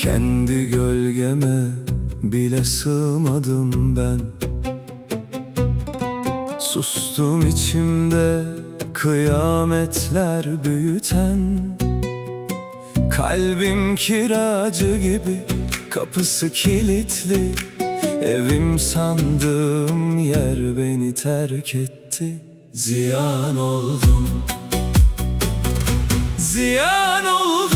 Kendi gölgeme bile sığmadım ben. Sustum içimde kıyametler büyüten. Kalbim kiracı gibi, kapısı kilitli. Evim sandığım yer beni terk etti. Ziyan oldum, ziyan oldum.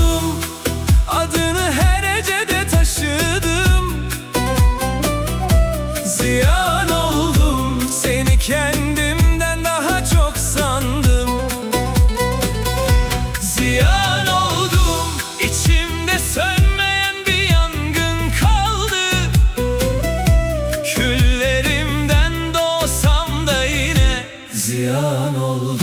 Adını her hecede taşıdım. Ziyan oldum, seni kendimden daha çok sandım. Ziyan oldum, içimde sönmeyen bir yangın kaldı. Küllerimden doğsam da yine ziyan oldum.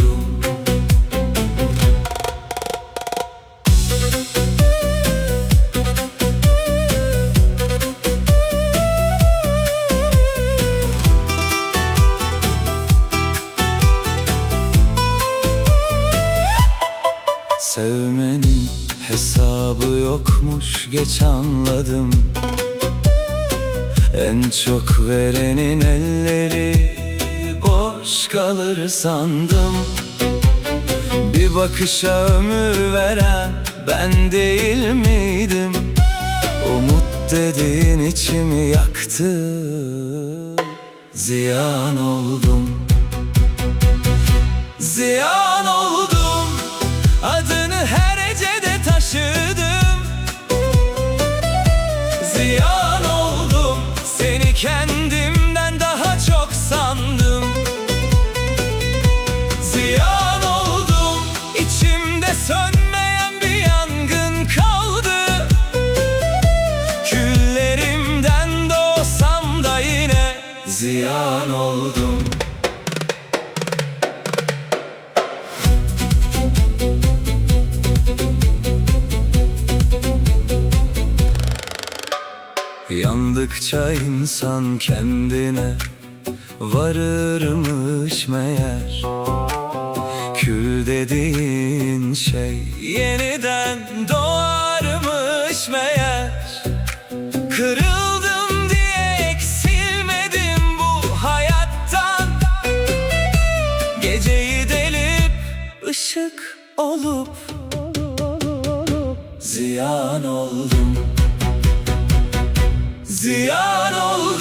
Sevmenin hesabı yokmuş, geç anladım. En çok verenin elleri boş kalır sandım. Bir bakışa ömür veren ben değil miydim? Umut dediğin içimi yaktı. Ziyan oldum, ziyan oldum. Adını her hecede taşıdım. Ziyan oldum, seni kendimden daha çok sandım. Ziyan oldum, içimde sönmeyen bir yangın kaldı. Küllerimden doğsam da yine ziyan oldum. Yandıkça insan kendine varırmış meğer. Kül dediğin şey yeniden doğarmış meğer. Kırıldım diye eksilmedim bu hayattan. Geceyi delip ışık olup ziyan oldum. Ziyan oldum.